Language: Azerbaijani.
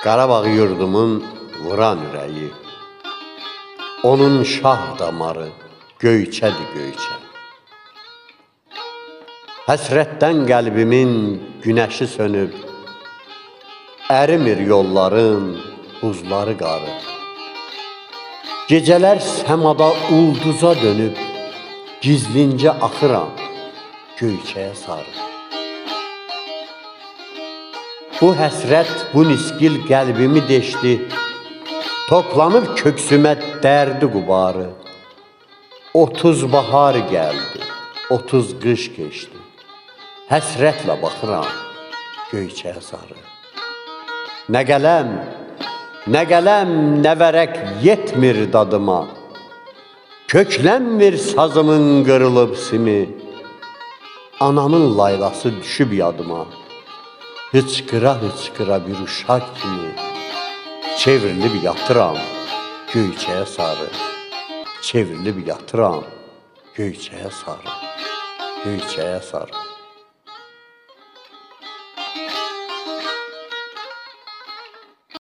Qarabağ yurdumun vuran ürəyi, onun şah damarı göyçədir göyçə. Həsrətdən qəlbimin günəşi sönüb, ərimir yolların buzları qarı. Gecələr səmada ulduza dönüb, gizlincə axıram göyçəyə sarı. Bu həsrət, bu niskil qəlbimi deşdi, toplanıb köksümə dərdi qubarı. 30 bahar gəldi, 30 qış keçdi, həsrətlə baxıram göyçəyə sarı. Nə qələm, nə vərək yetmir dadıma, köklənmir sazımın qırılıb simi, anamın laylası düşüb yadıma, hıçqıra bir uşaq kimi, çevrilib yatıram göyçəyə sarı, çevrilib yatıram göyçəyə sarı, göyçəyə sarı.